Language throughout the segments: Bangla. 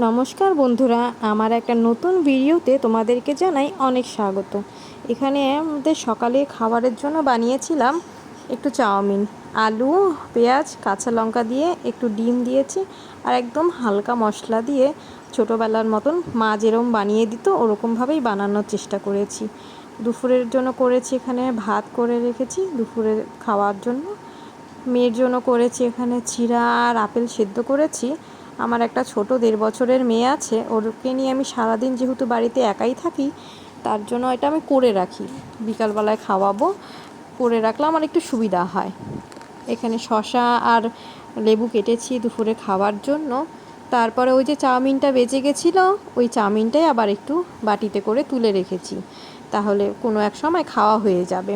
নমস্কার বন্ধুরা, আমার একটা নতুন ভিডিওতে তোমাদেরকে জানাই অনেক স্বাগত। এখানে আমাদের সকালে খাবারের জন্য বানিয়েছিলাম একটু চাউমিন, আলু, পেঁয়াজ, কাঁচা লঙ্কা দিয়ে একটু ডিম দিয়েছি আর একদম হালকা মশলা দিয়ে ছোটোবেলার মতন মা যেরকম বানিয়ে দিত ওরকমভাবেই বানানোর চেষ্টা করেছি। দুপুরের জন্য করেছি, এখানে ভাত করে রেখেছি দুপুরে খাওয়ার জন্য। মেয়ের জন্য করেছি এখানে চিড়া আর আপেল সেদ্ধ করেছি। আমার একটা ছোট 1.5 বছরের মেয়ে আছে, ওরকে নিয়ে আমি সারাদিন যেহেতু বাড়িতে একাই থাকি তার জন্য এটা আমি করে রাখি, বিকালবেলায় খাওয়াবো, করে রাখলে আমার একটু সুবিধা হয়। এখানে শসা আর লেবু কেটেছি দুপুরে খাওয়ার জন্য। তারপরে ওই যে চাউমিনটা বেঁচে গেছিলো, ওই চাউমিনটাই আবার একটু বাটিতে করে তুলে রেখেছি, তাহলে কোনো এক সময় খাওয়া হয়ে যাবে।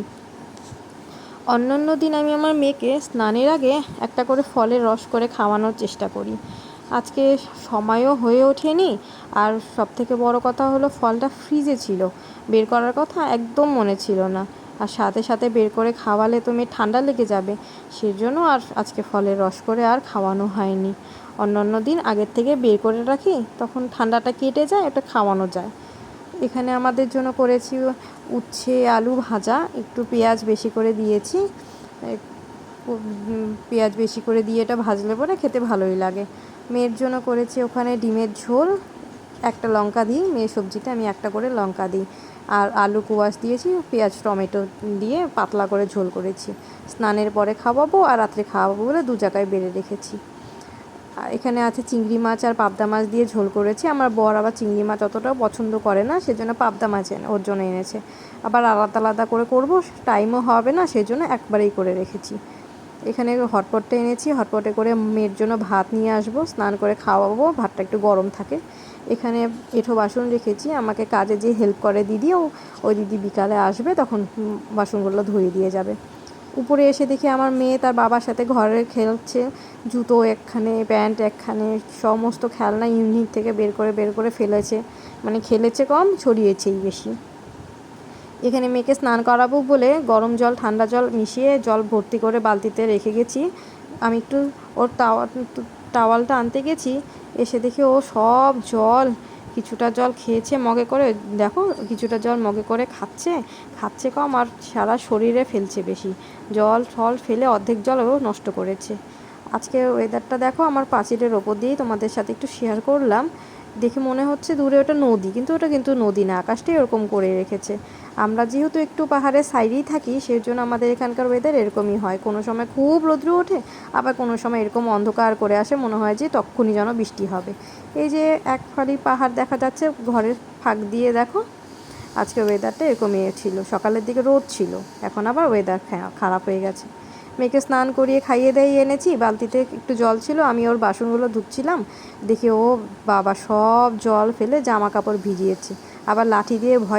অন্যান্য দিন আমি আমার মেয়েকে স্নানের আগে একটা করে ফলের রস করে খাওয়ানোর চেষ্টা করি। আজকে সময়ও হয়ে ওঠেনি, আর সবথেকে বড় কথা হলো ফলটা ফ্রিজে ছিল, বের করার কথা একদম মনে ছিল না, আর সাথে সাথে বের করে খাওয়ালে তো মেয়ে ঠান্ডা লেগে যাবে, সেজন্য আর আজকে ফলের রস করে আর খাওয়ানো হয়নি। অন্যান্য দিন আগের থেকে বের করে রাখি, তখন ঠান্ডাটা কেটে যায়, এটা খাওয়ানো যায়। এখানে আমাদের জন্য করেছি উচ্ছে আলু ভাজা, একটু পেঁয়াজ বেশি করে দিয়েছি, পেঁয়াজ বেশি করে দিয়ে এটা ভাজলে পরে খেতে ভালোই লাগে। মেয়ের জন্য করেছি ওখানে ডিমের ঝোল, একটা লঙ্কা দিই, মেয়ের সবজিতে আমি একটা করে লঙ্কা দিই, আর আলু কুয়াশ দিয়েছি, পেঁয়াজ টমেটো দিয়ে পাতলা করে ঝোল করেছি। স্নানের পরে খাওয়াবো আর রাত্রে খাওয়াবো বলে 2 জায়গায় বেড়ে রেখেছি। আর এখানে আছে চিংড়ি মাছ আর পাবদা মাছ দিয়ে ঝোল করেছি। আমার বর আবার চিংড়ি মাছ অতটাও পছন্দ করে না, সেজন্য পাবদা মাছ ওর জন্য এনেছে। আবার আলাদা আলাদা করে করব, টাইমও হবে না, সেজন্য একবারেই করে রেখেছি। এখানে হটপটটা এনেছি, হটপটে করে মেয়ের জন্য ভাত নিয়ে আসবো, স্নান করে খাওয়াবো, ভাতটা একটু গরম থাকে। এখানে এঁঠো বাসন রেখেছি, আমাকে কাজে যে হেল্প করে দিদি, ওই দিদি বিকালে আসবে, তখন বাসনগুলো ধুয়ে দিয়ে যাবে। উপরে এসে দেখি আমার মেয়ে তার বাবার সাথে ঘরে খেলছে, জুতো একখানে, প্যান্ট একখানে, সমস্ত খেলনা ইউনিট থেকে বের করে ফেলেছে, মানে খেলেছে কম, ছড়িয়েছেই বেশি। এখানে মেয়েকে স্নান করাবো বলে গরম জল ঠান্ডা জল মিশিয়ে জল ভর্তি করে বালতিতে রেখে গেছি। আমি একটু ওর টাওয়ালটা আনতে গেছি, এসে দেখি ও সব জল, কিছুটা জল খেয়েছে মগে করে, দেখো কিছুটা জল মগে করে খাচ্ছে কম, আর সারা শরীরে ফেলছে বেশি জল ফল, ফেলে অর্ধেক জল ও নষ্ট করেছে। আজকে ওয়েদারটা দেখো, আমার পাঁচিলের ওপর দিয়েই তোমাদের সাথে একটু শেয়ার করলাম। দেখে মনে হচ্ছে দূরে ওটা নদী, কিন্তু ওটা কিন্তু নদী না, আকাশটাই এরকম করে রেখেছে। আমরা যেহেতু একটু পাহাড়ের সাইডেই থাকি, সেই জন্য আমাদের এখানকার ওয়েদার এরকমই হয়, কোনো সময় খুব রৌদ্র ওঠে, আবার কোনো সময় এরকম অন্ধকার করে আসে, মনে হয় যে তক্ষুনি যেন বৃষ্টি হবে। এই যে এক ফালি পাহাড় দেখা যাচ্ছে ঘরের ফাঁক দিয়ে, দেখো আজকে ওয়েদারটা এরকমই ছিল। সকালের দিকে রোদ ছিল, এখন আবার ওয়েদার খারাপ হয়ে গেছে। মেয়েকে স্নান করিয়ে খাইয়ে দিয়ে এনেছি, বালতিতে একটু জল ছিল, আমি ওর বাসনগুলো ধুচ্ছিলাম, দেখি ও বাবা সব জল ফেলে জামা কাপড় ভিজিয়েছে, আবার লাঠি দিয়ে ভয়